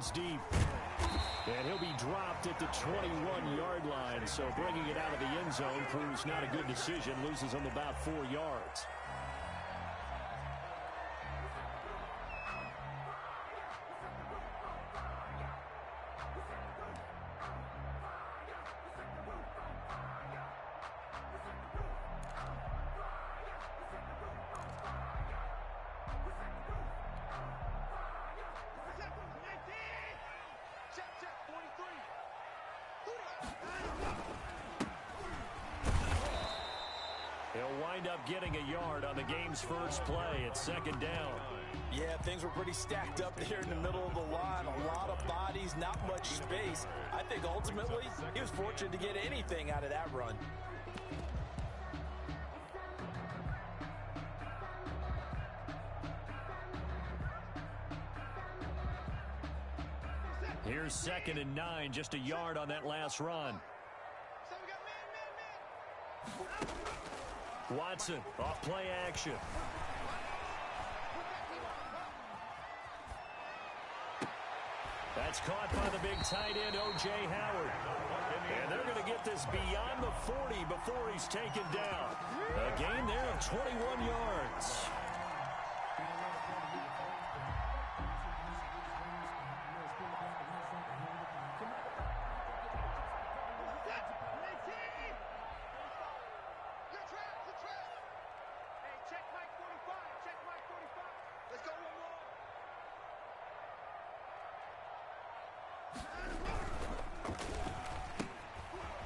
yards deep. And he'll be dropped at the 21-yard line. So bringing it out of the end zone proves not a good decision. Loses him about 4 yards. He'll wind up getting a yard on the game's first play. It's second down. Yeah, things were pretty stacked up there in the middle of the line. A lot of bodies, not much space. I think ultimately he was fortunate to get anything out of that run. Here's 2nd and 9, just a yard on that last run. Watson, off play action. That's caught by the big tight end, O.J. Howard. And they're going to get this beyond the 40 before he's taken down. A gain there of 21 yards.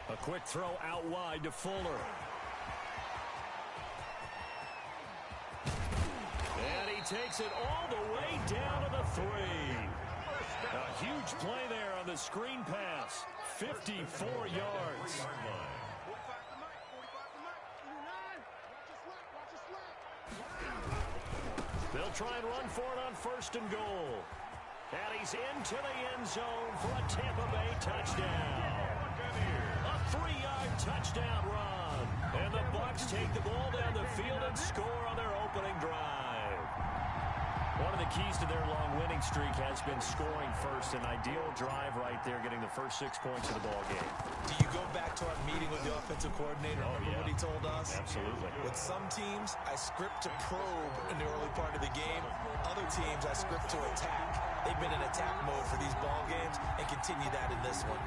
A quick throw out wide to Fuller. And he takes it all the way down to the 3. A huge play there on the screen pass. 54 yards. They'll try and run for it on 1st and goal. And he's into the end zone for a Tampa Bay touchdown. A 3-yard touchdown run. And the Bucs take the ball down the field and score on their opening drive. One of the keys to their long winning streak has been scoring first. An ideal drive right there, getting the first 6 points of the ball game. Do you go back to our meeting with the offensive coordinator? Remember what he told us? Absolutely. With some teams, I script to probe in the early part of the game. Other teams, I script to attack. They've been in attack mode for these ball games and continue that in this one.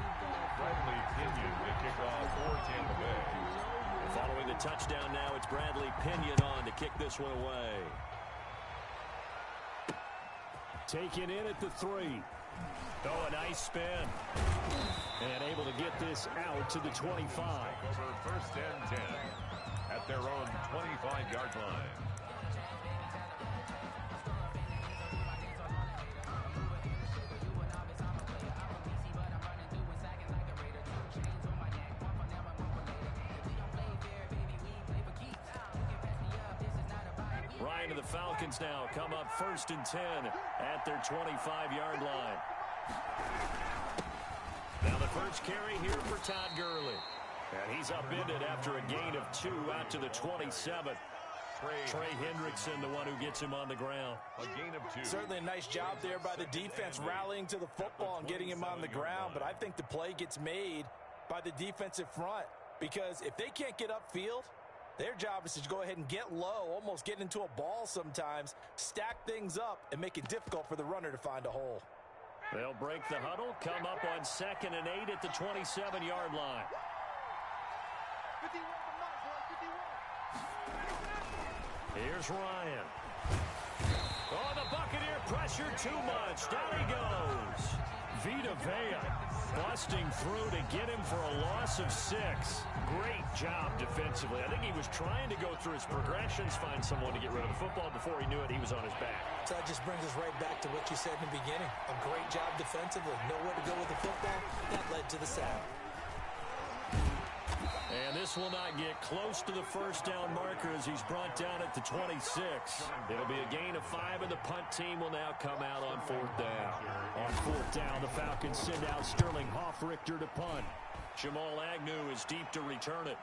Bradley Pinion will kick off for Tampa Bay. Following the touchdown now, it's Bradley Pinion on to kick this one away. Taken in at the 3. Oh, a nice spin. And able to get this out to the 25. Over 1st and 10 at their own 25-yard line. Ryan of the Falcons now come up 1st and 10 at their 25-yard line. Now the first carry here for Todd Gurley. And he's upended after a gain of 2 out to the 27. Trey Hendrickson, the one who gets him on the ground. A gain of 2. Certainly a nice job there by the defense rallying to the football and getting him on the ground. But I think the play gets made by the defensive front. Because if they can't get upfield, their job is to go ahead and get low, almost get into a ball sometimes, stack things up, and make it difficult for the runner to find a hole. They'll break the huddle, come up on 2nd and 8 at the 27-yard line. Here's Ryan. Oh, the Buccaneer pressure too much. Down he goes. Vita Vea busting through to get him for a loss of 6. Great job defensively. I think he was trying to go through his progressions, find someone to get rid of the football. Before he knew it, he was on his back. So that just brings us right back to what you said in the beginning. A great job defensively. Nowhere to go with the football. That led to the sack. And this will not get close to the first down marker as he's brought down at the 26. It'll be a gain of 5, and the punt team will now come out on 4th down. On 4th down, the Falcons send out Sterling Hoffrichter to punt. Jamal Agnew is deep to return it.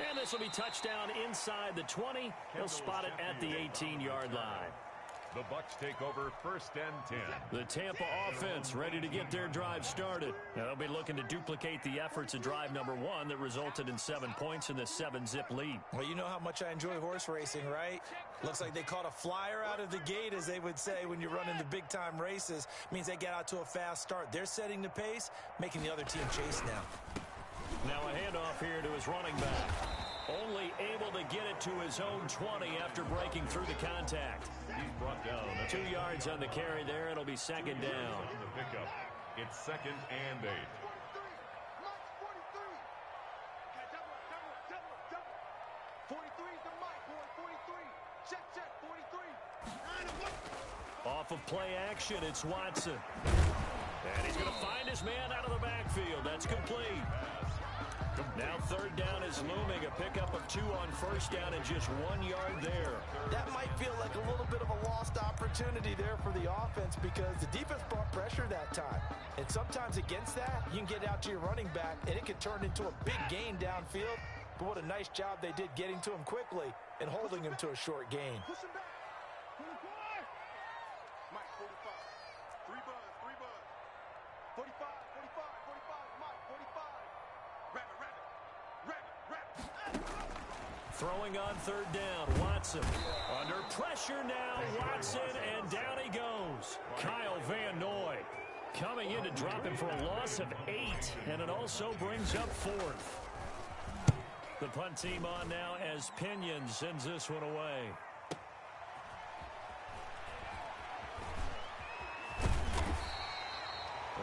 And this will be touchdown inside the 20. He'll spot it at the 18-yard line. The Bucks take over 1st and 10. The Tampa offense ready to get their drive started. Now, they'll be looking to duplicate the efforts of drive number 1 that resulted in 7 points in the 7-zip lead. Well, you know how much I enjoy horse racing, right? Looks like they caught a flyer out of the gate, as they would say when you're running the big-time races. Means they get out to a fast start. They're setting the pace, making the other team chase now. Now a handoff here to his running back. Only able to get it to his own 20 after breaking through the contact. He's brought down. 2 yards on the carry there. It'll be 2nd down. On the pickup. It's 2nd and 8. 43's the mic, boy. 43. Check, 43. Off of play action, it's Watson. And he's going to find his man out of the backfield. That's complete. Now 3rd down is looming. A pickup of 2 on 1st down and just 1 yard there. That might feel like a little bit of a lost opportunity there for the offense because the defense brought pressure that time. And sometimes against that, you can get out to your running back, and it can turn into a big gain downfield. But what a nice job they did getting to him quickly and holding him to a short gain. Push him back. 45. Mike, 45. 3 buzz. 45, 45, Mike, 45. Rabbit. Throwing on 3rd down, Watson. Under pressure now, Watson, and down he goes. Kyle Van Noy coming in to drop him for a loss of 8, and it also brings up 4th. The punt team on now as Pinion sends this one away.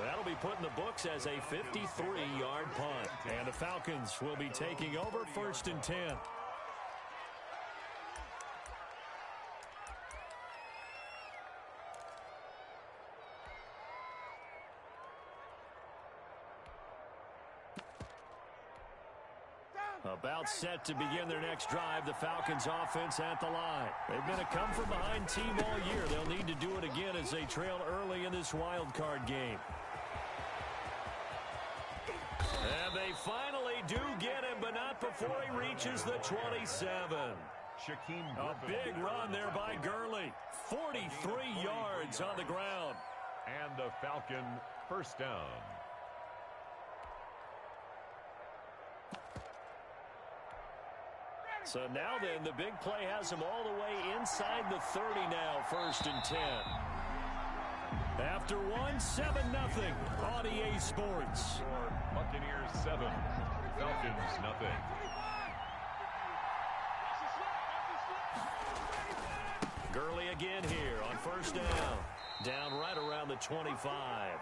That'll be put in the books as a 53-yard punt. And the Falcons will be taking over 1st and 10. About set to begin their next drive, the Falcons offense at the line. They've been a come-from-behind team all year. They'll need to do it again as they trail early in this wild card game. And they finally do get him, but not before he reaches the 27. A big run there by Gurley. 43 yards on the ground. And a Falcon 1st down. So now then, the big play has him all the way inside the 30 now, 1st and 10. After 7-0 on EA Sports. For Buccaneers 7, Falcons 0. Gurley again here on 1st down. Down right around the 25.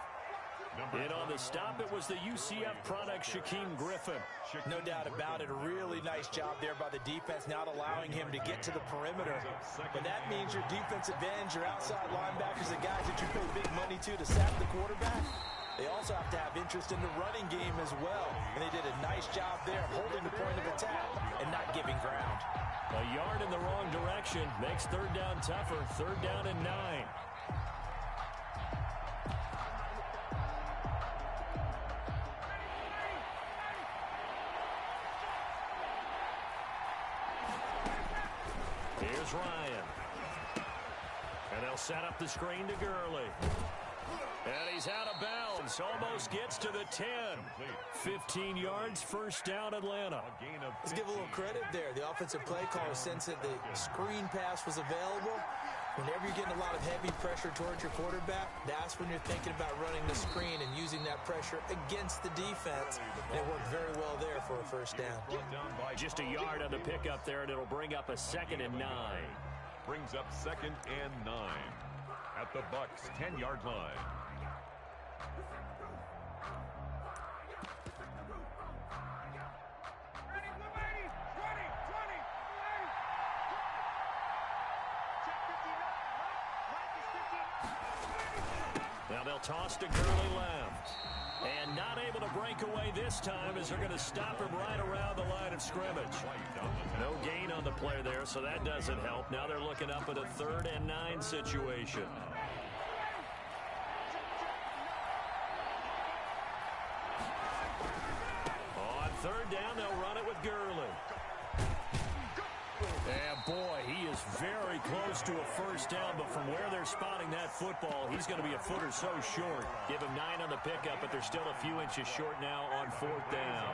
In on the stop, it was the UCF product, Shaquem Griffin. No doubt about it. A really nice job there by the defense, not allowing him to get to the perimeter. But that means your defensive ends, your outside linebackers, the guys that you pay big money to sack the quarterback, they also have to have interest in the running game as well. And they did a nice job there holding the point of attack and not giving ground. A yard in the wrong direction makes 3rd down tougher. 3rd down and 9. Here's Ryan. And they'll set up the screen to Gurley. And he's out of bounds. Almost gets to the 10. 15 yards, 1st down, Atlanta. Let's give a little credit there. The offensive play caller sensed that the screen pass was available. Whenever you're getting a lot of heavy pressure towards your quarterback, that's when you're thinking about running the screen and using that pressure against the defense. And it worked very well there for a 1st down. Just a yard on the pickup there, and it'll bring up a 2nd and 9. Brings up 2nd and 9. At the Bucks' 10-yard line. Now they'll toss to Gurley left. And not able to break away this time as they're going to stop him right around the line of scrimmage. No gain on the play there, so that doesn't help. Now they're looking up at a 3rd and 9 situation. On 3rd down, they'll run it with Gurley. And boy, he is very close to a first down, but from where they're spotting that football, he's going to be a foot or so short. Give him 9 on the pickup, but they're still a few inches short now on 4th down.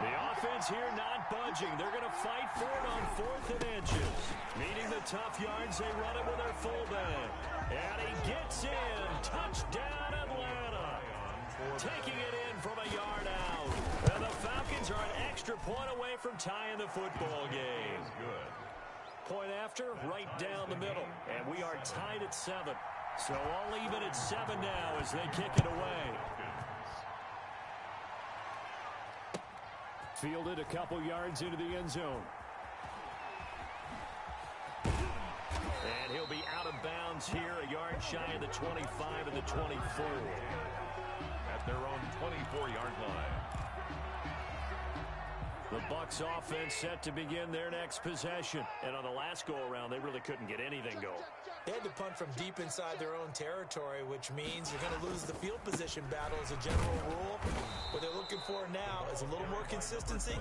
The offense here not budging. They're going to fight for it on 4th and inches. Needing the tough yards, they run it with their fullback. And he gets in. Touchdown, Atlanta. Taking it in from a yard out. And the Falcons are an extra point away from tying the football game. Point after, right down the middle. And we are tied at 7. So all even at 7 now as they kick it away. Fielded a couple yards into the end zone. And he'll be out of bounds here, a yard shy of the 25 and the 24. At their own 24-yard line. The Bucs offense set to begin their next possession. And on the last go-around, they really couldn't get anything going. They had to punt from deep inside their own territory, which means you're going to lose the field position battle as a general rule. What they're looking for now is a little more consistency.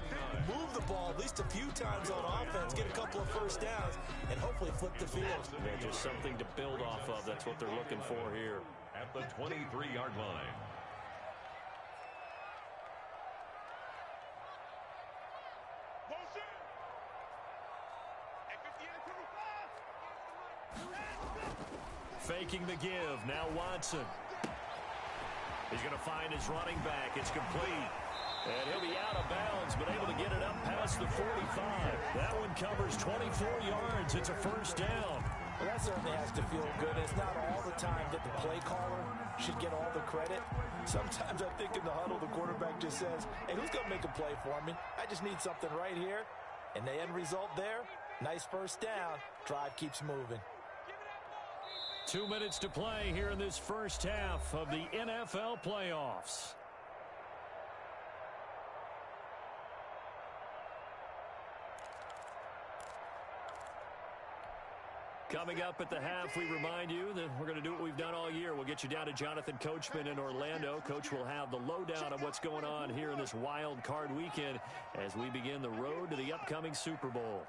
Move the ball at least a few times on offense, get a couple of first downs, and hopefully flip the field. Yeah, just something to build off of. That's what they're looking for here. At the 23-yard line. Faking the give. Now Watson. He's going to find his running back. It's complete. And he'll be out of bounds, but able to get it up past the 45. That one covers 24 yards. It's a first down. Well, that certainly has to feel good. It's not all the time that the play caller should get all the credit. Sometimes I think in the huddle, the quarterback just says, hey, who's going to make a play for me? I just need something right here. And the end result there, nice first down. Drive keeps moving. 2 minutes to play here in this first half of the NFL playoffs. Coming up at the half, we remind you that we're going to do what we've done all year. We'll get you down to Jonathan Coachman in Orlando. Coach will have the lowdown of what's going on here in this wild card weekend as we begin the road to the upcoming Super Bowl.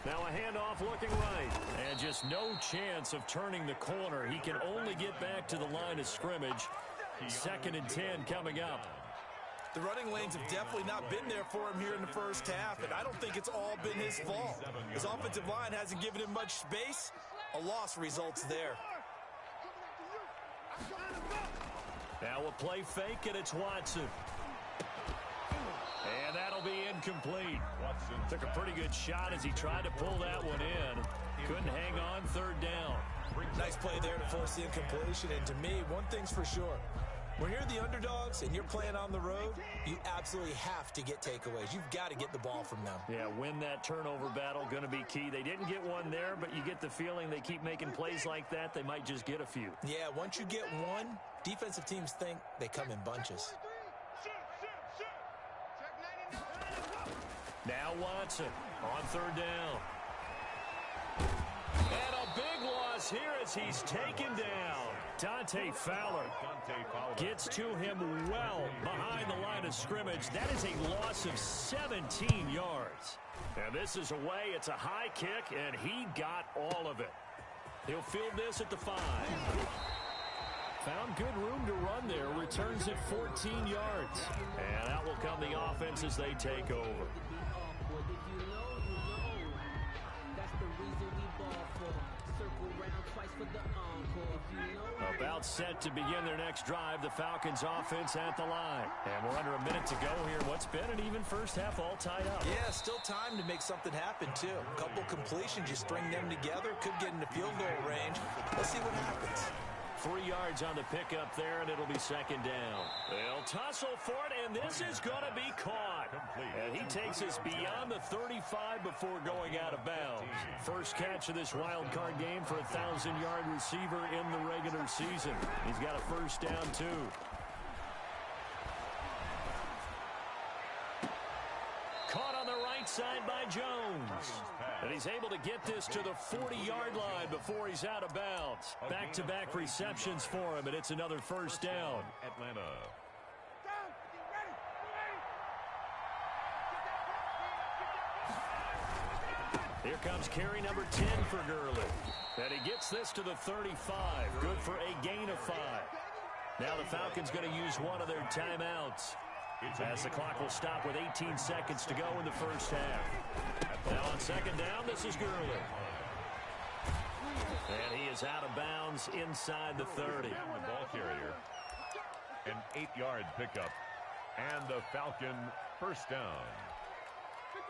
Now a handoff looking right. And just no chance of turning the corner. He can only get back to the line of scrimmage. 2nd and 10 coming up. The running lanes have definitely not been there for him here in the first half, and I don't think it's all been his fault. His offensive line hasn't given him much space. A loss results there. Now a play fake, and it's Watson. And that'll be incomplete. Took a pretty good shot as he tried to pull that one in. Couldn't hang on, 3rd down. Nice play there to force the incompletion, and to me, one thing's for sure. When you're the underdogs and you're playing on the road, you absolutely have to get takeaways. You've got to get the ball from them. Yeah, win that turnover battle, going to be key. They didn't get one there, but you get the feeling they keep making plays like that, they might just get a few. Yeah, once you get one, defensive teams think they come in bunches. Now Watson on 3rd down. And a big loss here as he's taken down. Dante Fowler gets to him well behind the line of scrimmage. That is a loss of 17 yards. And this is away. It's a high kick, and he got all of it. He'll field this at the 5. Found good room to run there. Returns at 14 yards. And out will come the offense as they take over. About set to begin their next drive, the Falcons offense at the line. And we're under a minute to go here. What's been an even first half all tied up. Yeah, still time to make something happen, too. A couple completions, you string them together, could get into field goal range. Let's see what happens. 3 yards on the pickup there, and it'll be 2nd down. They'll tussle for it, and this is going to be caught. And he takes us beyond the 35 before going out of bounds. First catch of this wild card game for a 1,000-yard receiver in the regular season. He's got a first down, too. Caught on the right side by Jones. And he's able to get this to the 40-yard line before he's out of bounds. Back-to-back receptions for him, and it's another first down. Atlanta. Here comes carry number 10 for Gurley. And he gets this to the 35. Good for a gain of 5. Now the Falcons going to use one of their timeouts, as the clock will stop with 18 seconds to go in the first half. Now on second down, this is Gurley. And he is out of bounds inside the 30. The ball carrier. An 8-yard pickup. And the Falcon first down.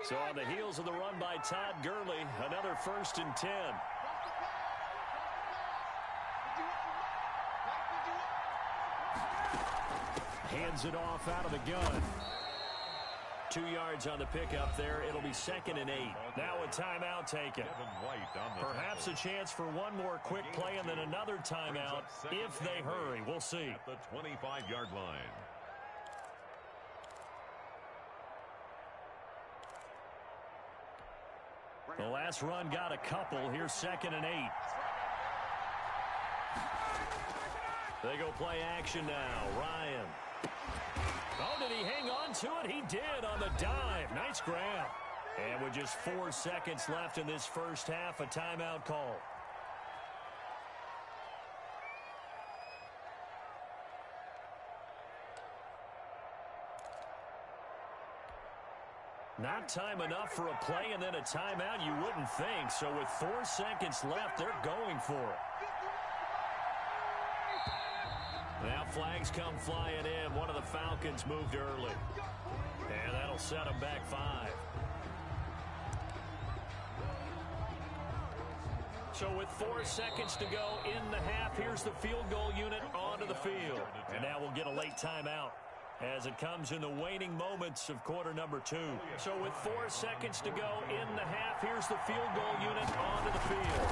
So on the heels of the run by Todd Gurley, another 1st and 10. Hands it off out of the gun. 2 yards on the pickup there. It'll be 2nd and 8. Now a timeout taken. Perhaps a chance for one more quick play and then another timeout if they hurry. We'll see. At the 25-yard line. The last run got a couple. Here's 2nd and 8. They go play action now. Ryan. Oh, did he hang on to it? He did on the dive. Nice grab. And with just 4 seconds left in this first half, a timeout call. Not time enough for a play and then a timeout, you wouldn't think. So with 4 seconds left, they're going for it. Now flags come flying in. One of the Falcons moved early. And that'll set them back 5. So with 4 seconds to go in the half, here's the field goal unit onto the field. And now we'll get a late timeout as it comes in the waning moments of quarter number 2. So with 4 seconds to go in the half, here's the field goal unit onto the field.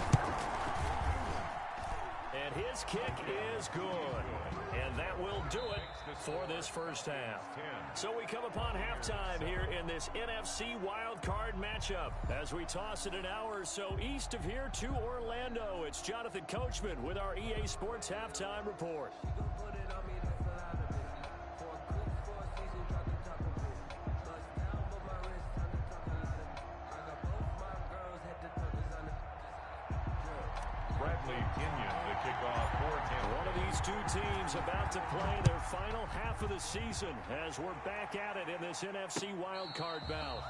And his kick is good. And that will do it for this first half. So we come upon halftime here in this NFC wildcard matchup. As we toss it an hour or so east of here to Orlando, it's Jonathan Coachman with our EA Sports Halftime Report. One of these two teams about to play their final half of the season as we're back at it in this NFC wildcard bout.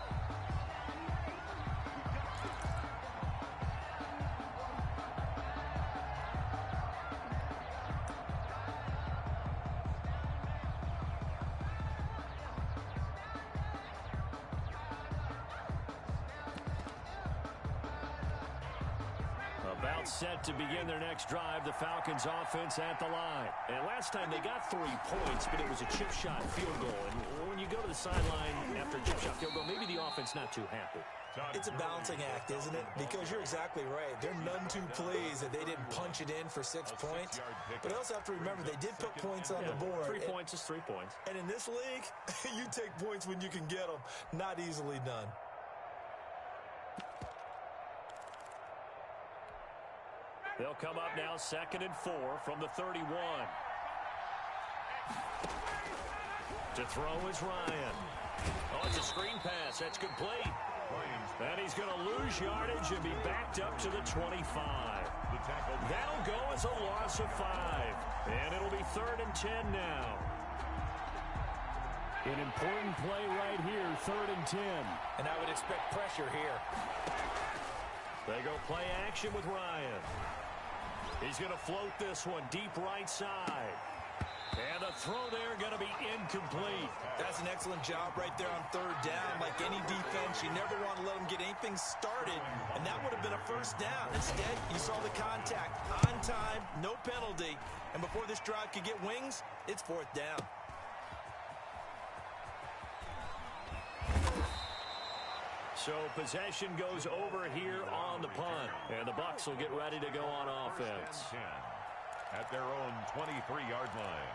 About set to begin their next drive, the Falcons offense at the line. And last time they got 3 points, but it was a chip shot field goal. And when you go to the sideline after a chip shot field goal, maybe the offense not too happy. It's a balancing act, isn't it? Because you're exactly right. They're none too pleased that they didn't punch it in for 6 points. But I also have to remember they did put points on the board. 3 points is 3 points. And in this league, you take points when you can get them. Not easily done. They'll come up now 2nd and 4 from the 31. To throw is Ryan. Oh, it's a screen pass. That's complete. And he's going to lose yardage and be backed up to the 25. That'll go as a loss of 5. And it'll be 3rd and 10 now. An important play right here, 3rd and 10. And I would expect pressure here. They go play action with Ryan. He's going to float this one deep right side. And the throw there going to be incomplete. That's an excellent job right there on 3rd down. Like any defense, you never want to let them get anything started. And that would have been a first down. Instead, you saw the contact on time, no penalty. And before this drive could get wings, it's 4th down. So possession goes over here on the punt. And the Bucs will get ready to go on offense. At their own 23-yard line.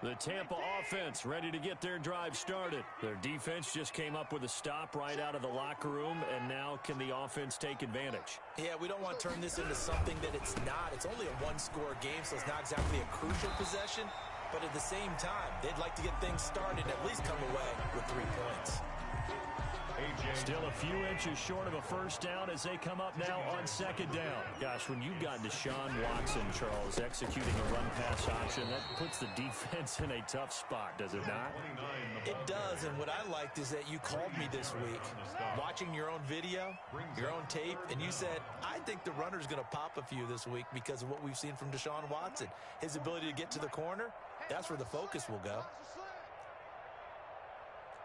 The Tampa offense ready to get their drive started. Their defense just came up with a stop right out of the locker room, and now can the offense take advantage? Yeah, we don't want to turn this into something that it's not. It's only a one-score game, so it's not exactly a crucial possession. But at the same time, they'd like to get things started and at least come away with 3 points. Still a few inches short of a first down as they come up now on second down. Gosh, when you've got Deshaun Watson, Charles, executing a run-pass option, that puts the defense in a tough spot, does it not? It does, and what I liked is that you called me this week, watching your own video, your own tape, and you said, I think the runner's going to pop a few this week because of what we've seen from Deshaun Watson. His ability to get to the corner, that's where the focus will go.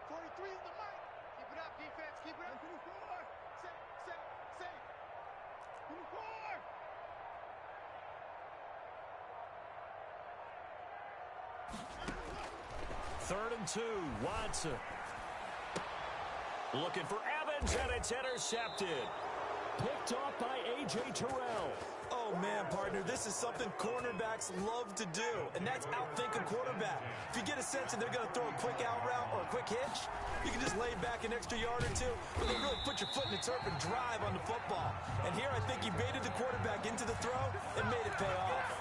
43 is the mic. Keep it up, defense. Keep it up. To the floor. Safe. To the floor. Third and 2, Watson. Looking for Evans, and it's intercepted. Picked off by A.J. Terrell. Oh, man, partner, this is something cornerbacks love to do, and that's outthink a quarterback. If you get a sense that they're going to throw a quick out route or a quick hitch, you can just lay back an extra yard or two, but they really put your foot in the turf and drive on the football. And here I think he baited the quarterback into the throw and made it pay off.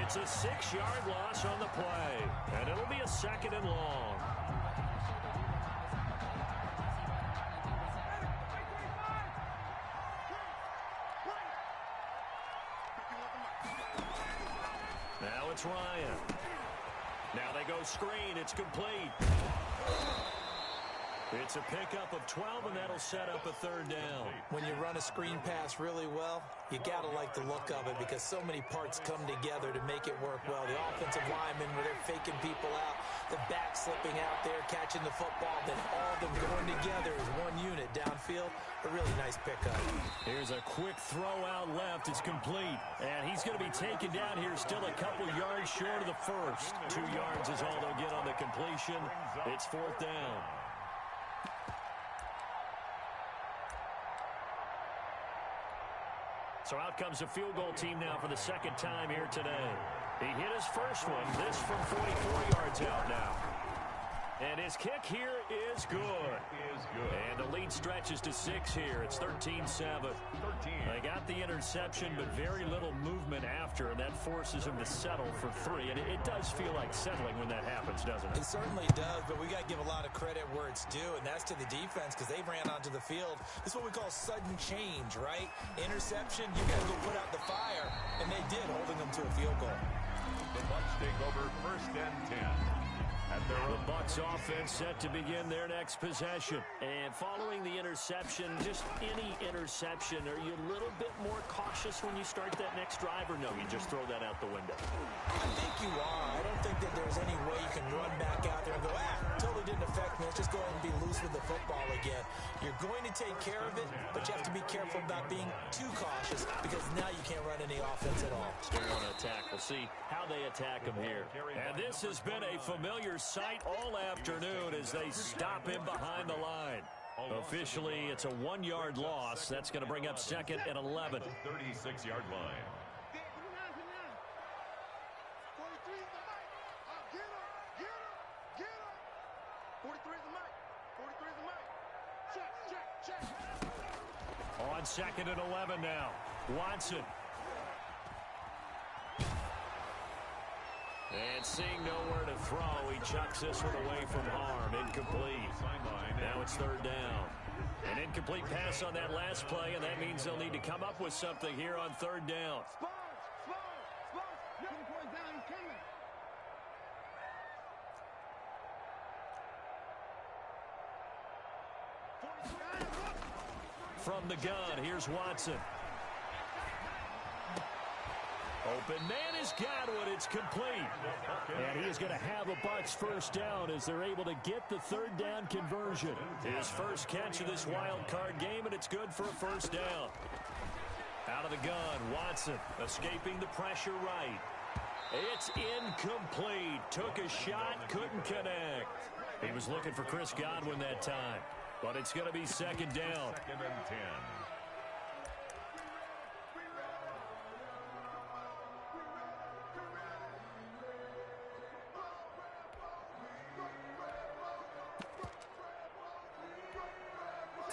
It's a 6-yard loss on the play, and it'll be a second and long. Now it's Ryan. Now they go screen. It's complete. It's a pickup of 12, and that'll set up a third down. When you run a screen pass really well, you got to like the look of it because so many parts come together to make it work well. The offensive linemen, where they're faking people out, the back slipping out there, catching the football, then all of them going together as one unit downfield. A really nice pickup. Here's a quick throw out left. It's complete. And he's going to be taken down here, still a couple yards short of the first. 2 yards is all they'll get on the completion. It's fourth down. So out comes the field goal team now for the second time here today. He hit his first one. This from 44 yards out now. And his kick here is good. And the lead stretches to 6 here. It's 13-7. They got the interception, but very little movement after, and that forces him to settle for 3. And it does feel like settling when that happens, doesn't it? It certainly does, but we got to give a lot of credit where it's due, and that's to the defense because they ran onto the field. This is what we call sudden change, right? Interception, you got to go put out the fire, and they did, holding them to a field goal. The Bucs take over first and 10. The Bucs offense set to begin their next possession. And following the interception, just any interception, are you a little bit more cautious when you start that next drive, or no, you just throw that out the window? I think you are. I don't think that there's any way you can run back out there and go, totally didn't affect me. Let's just go ahead and be loose with the football again. You're going to take care of it, but you have to be careful about being too cautious because now you can't run any offense at all. Still want to attack. We'll see how they attack him here. And this has been a familiar sight all afternoon as they stop him behind the line. Officially, it's a 1-yard loss. That's going to bring up second and 11. 36-yard line. 43 is the mic. Get him. 43 is the mic. 43 is the mic. Check. On second and 11 now. Watson. And seeing nowhere to throw, he chucks this one away from harm. Incomplete. Now it's third down. An incomplete pass on that last play, and that means they'll need to come up with something here on third down. From the gun, here's Watson. Open man has got one. It's complete. And he is going to have a Bucs first down as they're able to get the third down conversion. His first catch of this wild card game, and it's good for a first down. Out of the gun, Watson escaping the pressure right. It's incomplete. Took a shot, couldn't connect. He was looking for Chris Godwin that time. But it's going to be second down. Second and 10.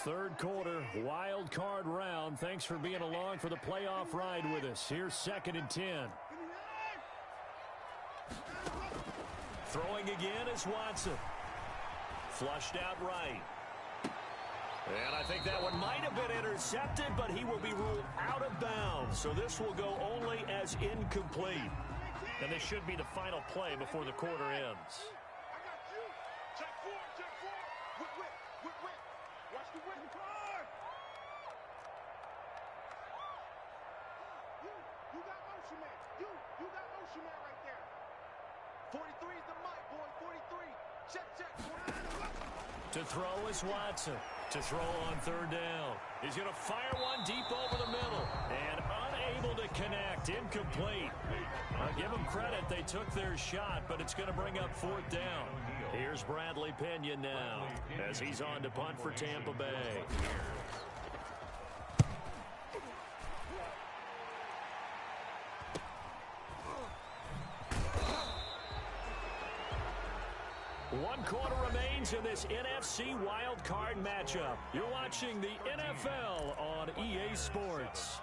Third quarter, wild card round. Thanks for being along for the playoff ride with us. Here's 2nd and 10. Throwing again is Watson. Flushed out right. And I think that one might have been intercepted, but he will be ruled out of bounds. So this will go only as incomplete. And this should be the final play before the quarter ends. You got motion man right there. 43 is the mic, boy. 43. Check. To throw is Watson. To throw on 3rd down. He's going to fire one deep over the middle. And unable to connect. Incomplete. I'll give them credit. They took their shot, but it's going to bring up 4th down. Here's Bradley Pinion now as he's on to punt for Tampa Bay. One quarter remains in this NFC wildcard matchup. You're watching the NFL on EA Sports.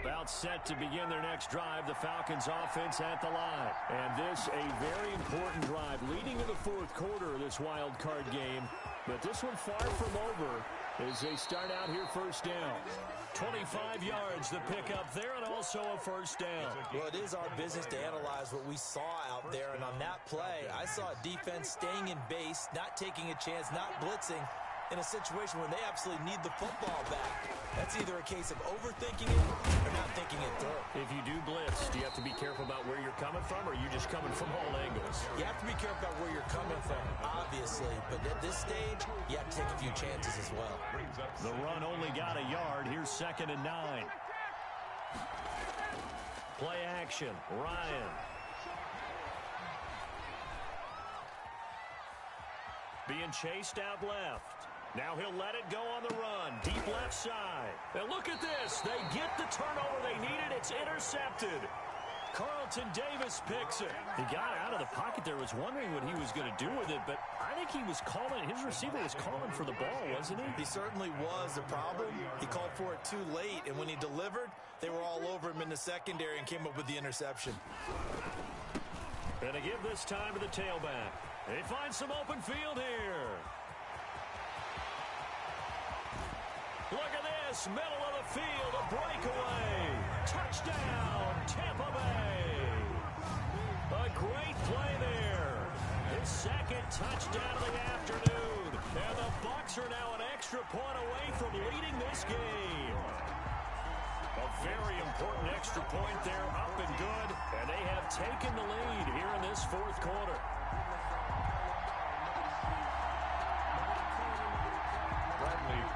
About set to begin their next drive, the Falcons offense at the line. And this a very important drive leading to the 4th quarter of this wild card game. But this one far from over as they start out here 1st down. 25 yards the pickup there and also a 1st down. Well, it is our business to analyze what we saw out there. And on that play, I saw a defense staying in base, not taking a chance, not blitzing, in a situation where they absolutely need the football back. That's either a case of overthinking it or not thinking it through. If you do blitz, do you have to be careful about where you're coming from, or are you just coming from all angles? You have to be careful about where you're coming from, obviously. But at this stage, you have to take a few chances as well. The run only got a yard. Here's 2nd and 9. Play action. Ryan. Being chased out left. Now he'll let it go on the run. Deep left side. And look at this. They get the turnover they needed. It's intercepted. Carlton Davis picks it. He got out of the pocket there. Was wondering what he was going to do with it, but I think he was calling. His receiver was calling for the ball, wasn't he? He certainly was. The problem, he called for it too late, and when he delivered, they were all over him in the secondary and came up with the interception. And to give this time to the tailback. They find some open field here. Look at this, middle of the field, a breakaway. Touchdown, Tampa Bay. A great play there. His 2nd touchdown of the afternoon. And the Bucs are now an extra point away from leading this game. A very important extra point there, up and good. And they have taken the lead here in this 4th quarter.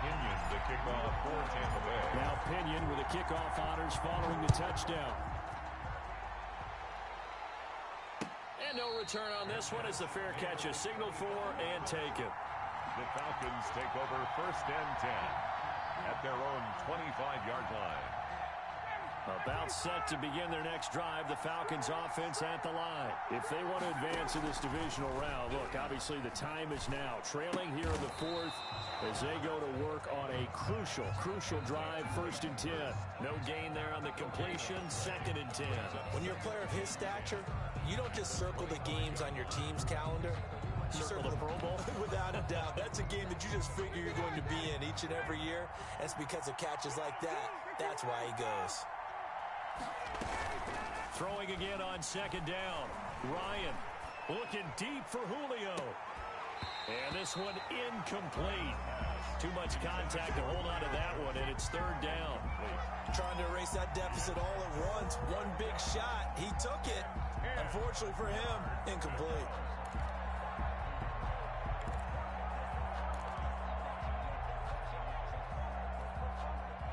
Pinion, the kickoff for Tampa Bay. Now Pinion with the kickoff honors following the touchdown. And no return on this one as the fair catch is signaled for and taken. The Falcons take over 1st and 10 at their own 25-yard line. About set to begin their next drive, the Falcons offense at the line. If they want to advance in this divisional round, look, obviously the time is now. Trailing here in the 4th as they go to work on a crucial drive, 1st and 10. No gain there on the completion, 2nd and 10. When you're a player of his stature, you don't just circle the games on your team's calendar. You Circle the Pro Bowl? Without a doubt. That's a game that you just figure you're going to be in each and every year. And it's because of catches like that. That's why he goes. Throwing again on 2nd down. Ryan looking deep for Julio. And this one incomplete. Too much contact to hold on to that one, and it's 3rd down. Trying to erase that deficit all at once. One big shot. He took it. Unfortunately for him, incomplete.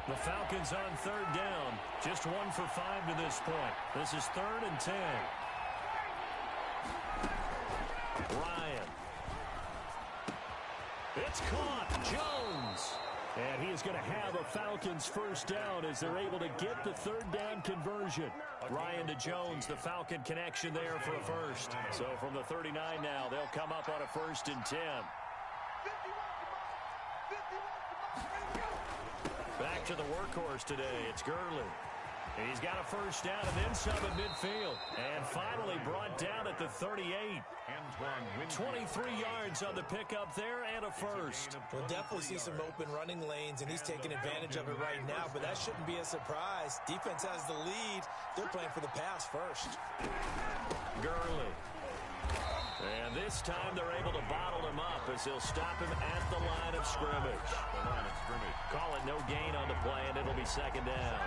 The Falcons on 3rd down. Just 1 for 5 to this point. This is 3rd and 10. Ryan. It's caught. Jones. And he is going to have a Falcons first down as they're able to get the third down conversion. Ryan to Jones, the Falcon connection there for a first. So from the 39 now, they'll come up on a 1st and 10. Back to the workhorse today. It's Gurley. And he's got a first down and then some at midfield. And finally brought down at the 38. 23 yards on the pickup there and a first. We'll definitely see some open running lanes, and he's taking advantage of it right now, but that shouldn't be a surprise. Defense has the lead. They're playing for the pass first. Gurley. And this time they're able to bottle him up as they'll stop him at the line of scrimmage. Call it no gain on the play, and it'll be 2nd down.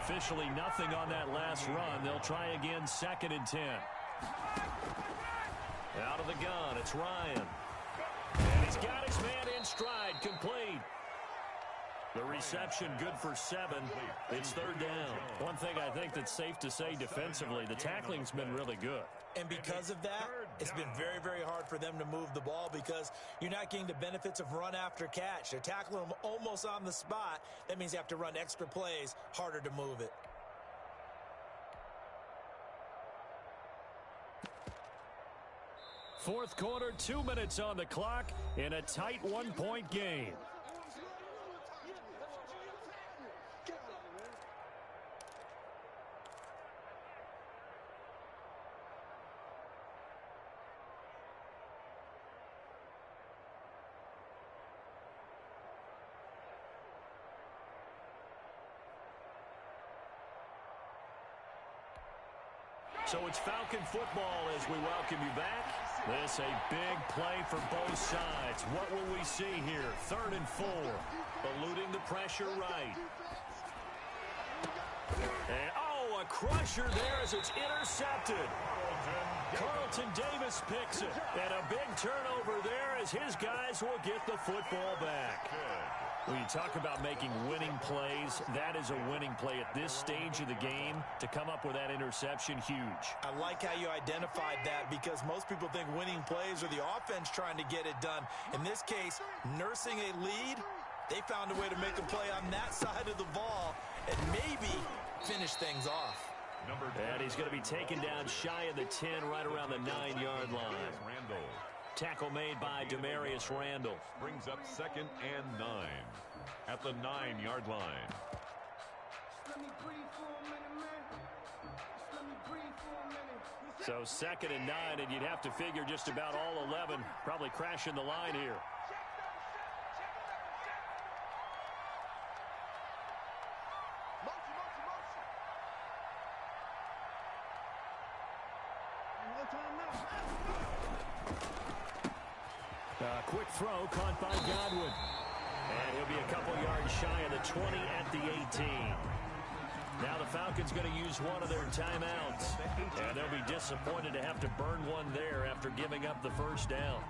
Officially nothing on that last run. They'll try again 2nd and 10. Out of the gun, it's Ryan. And he's got his man in stride, complete. The reception good for 7. It's 3rd down. One thing I think that's safe to say defensively, the tackling's been really good. And because of that, it's been very, very hard for them to move the ball because you're not getting the benefits of run after catch. They're tackling them almost on the spot. That means you have to run extra plays, harder to move it. Fourth quarter, 2 minutes on the clock in a tight 1-point game. So it's Falcon football as we welcome you back. This a big play for both sides. What will we see here? 3rd and 4. Eluding the pressure right. And, oh, a crusher there as it's intercepted. Carlton Davis picks it. And a big turnover there as his guys will get the football back. When you talk about making winning plays, that is a winning play at this stage of the game. To come up with that interception, huge. I like how you identified that because most people think winning plays are the offense trying to get it done. In this case, nursing a lead, they found a way to make a play on that side of the ball and maybe finish things off. And he's going to be taken down shy of the 10, right around the 9-yard line. Tackle made by Demarius Randall. Brings up 2nd and 9 at the 9-yard line. So 2nd and 9, and you'd have to figure just about all 11 probably crashing the line here. Quick throw caught by Godwin. And he'll be a couple yards shy of the 20 at the 18. Now the Falcons going to use one of their timeouts. And they'll be disappointed to have to burn one there after giving up the first down.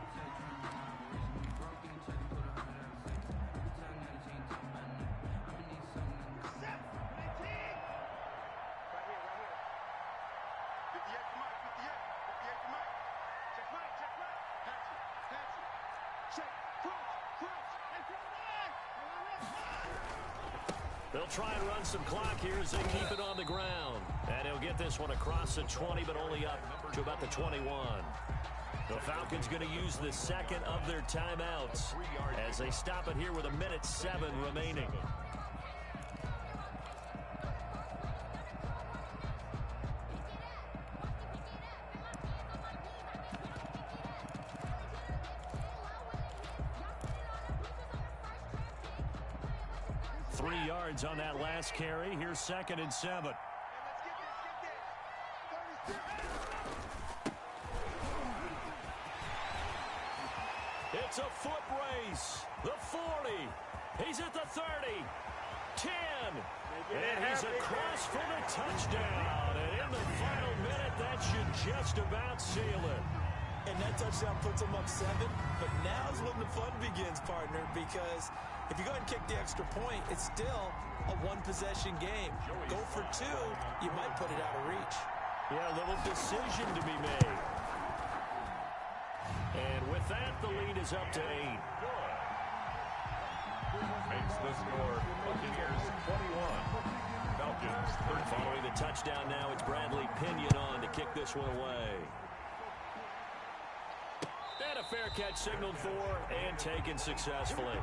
They'll try and run some clock here as they keep it on the ground. And he'll get this one across the 20, but only up to about the 21. The Falcons going to use the 2nd of their timeouts as they stop it here with 1:07 remaining. On that last carry. Here's 2nd and 7. It's a foot race. The 40. He's at the 30. 10. And he's across for the touchdown. And in the final minute, that should just about seal it. And that touchdown puts them up 7. But now's when the fun begins, partner, because if you go ahead and kick the extra point, it's still a one-possession game. Go for 2, you might put it out of reach. Yeah, a little decision to be made. And with that, the lead is up to 8. Hence the score, Buccaneers 21, Falcons 13. Following the touchdown now, it's Bradley Pinion on to kick this one away. And a fair catch signaled for and taken successfully.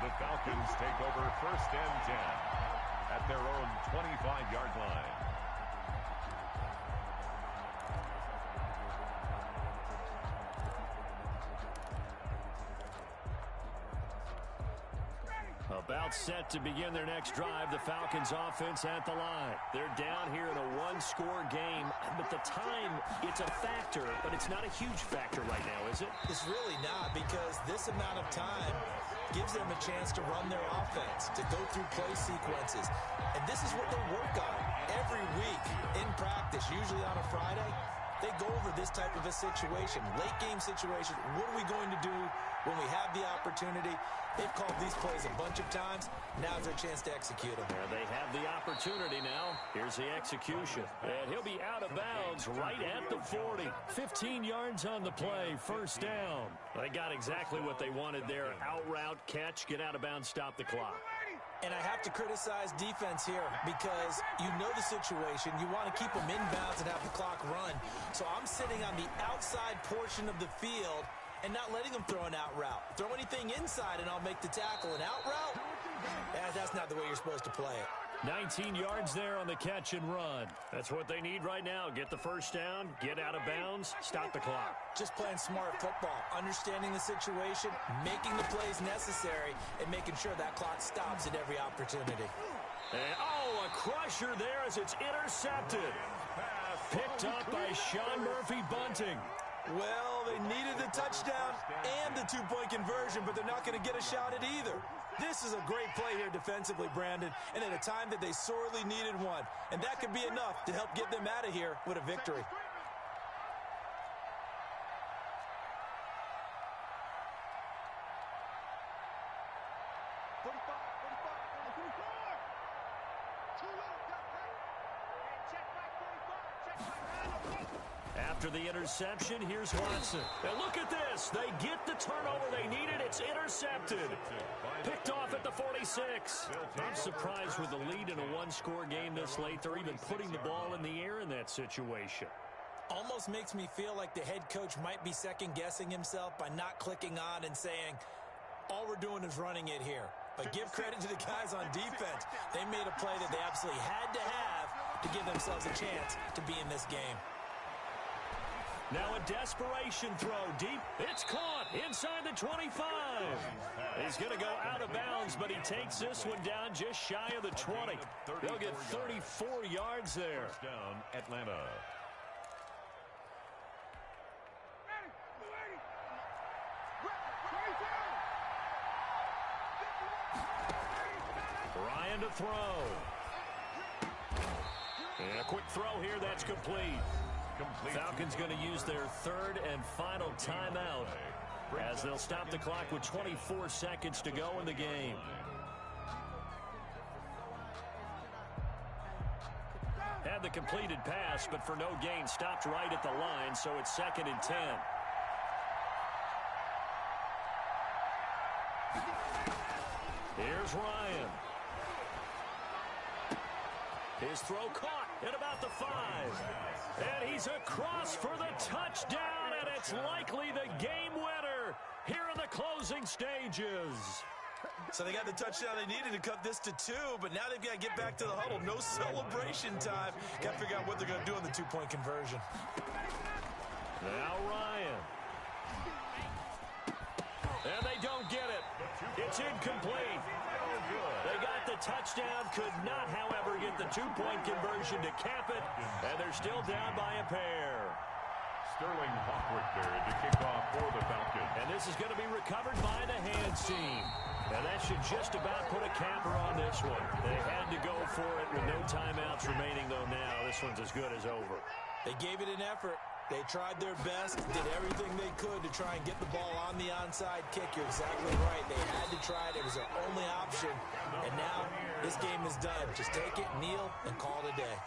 The Falcons take over 1st and 10 at their own 25-yard line. About set to begin their next drive, the Falcons offense at the line. They're down here in a one-score game, but the time, it's a factor, but it's not a huge factor right now, is it? It's really not, because this amount of time gives them a chance to run their offense, to go through play sequences. And this is what they work on every week in practice, usually on a Friday. They go over this type of a situation, late-game situation. What are we going to do when we have the opportunity? They've called these plays a bunch of times. Now's their chance to execute them. They have the opportunity now. Here's the execution. And he'll be out of bounds right at the 40. 15 yards on the play, 1st down. They got exactly what they wanted there. Out route, catch, get out of bounds, stop the clock. And I have to criticize defense here because you know the situation. You want to keep them inbounds and have the clock run. So I'm sitting on the outside portion of the field and not letting them throw an out route. Throw anything inside and I'll make the tackle. An out route? That's not the way you're supposed to play it. 19 yards there on the catch and run. That's what they need right now. Get the 1st down, get out of bounds, stop the clock. Just playing smart football, understanding the situation, making the plays necessary, and making sure that clock stops at every opportunity. And, a crusher there as it's intercepted. Picked up by Sean Murphy-Bunting. Well, they needed the touchdown and the 2-point conversion, but they're not going to get a shot at either. This is a great play here defensively, Brandon, and at a time that they sorely needed one. And that could be enough to help get them out of here with a victory. After the interception, here's Watson. And look at this. They get the turnover they needed. It's intercepted. Picked off at the 46. I'm surprised with the lead in a one-score game this late. They're even putting the ball in the air in that situation. Almost makes me feel like the head coach might be second-guessing himself by not clicking on and saying, all we're doing is running it here. But give credit to the guys on defense. They made a play that they absolutely had to have to give themselves a chance to be in this game. Now a desperation throw deep. It's caught inside the 25. He's going to go out of bounds, but he takes this one down just shy of the 20. They'll get 34 yards there. 1st down, Atlanta. Ryan to throw. And a quick throw here. That's complete. Falcons going to use their 3rd and final timeout as they'll stop the clock with 24 seconds to go in the game. Had the completed pass, but for no gain, stopped right at the line, so it's 2nd and 10. Here's Ryan. His throw caught at about the 5. And he's across for the touchdown, and it's likely the game winner here in the closing stages. So they got the touchdown they needed to cut this to 2, but now they've got to get back to the huddle. No celebration time. Got to figure out what they're going to do on the 2-point conversion. Now Ryan. And they don't get it. It's incomplete. They got the touchdown, could not, however, get the 2-point conversion to cap it, and they're still down by a pair. Sterling Hawkwick there to kick off for the Falcons. And this is going to be recovered by the hands team. And that should just about put a capper on this one. They had to go for it with no timeouts remaining, though now this one's as good as over. They gave it an effort. They tried their best, did everything they could to try and get the ball on the onside kick. You're exactly right. They had to try it. It was their only option. And now this game is done. Just take it, kneel, and call it a day.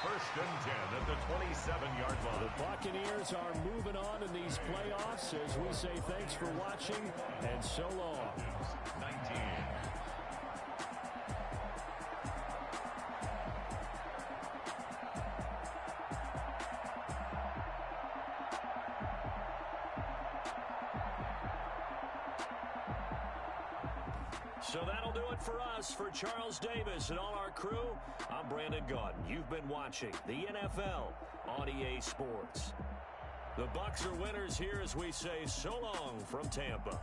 1st and 10 at the 27-yard line. The Buccaneers are moving on in these playoffs as we say thanks for watching and so long. 19 So that'll do it for us. For Charles Davis and all our crew, I'm Brandon Gaudin. You've been watching the NFL on EA Sports. The Bucs are winners here as we say so long from Tampa.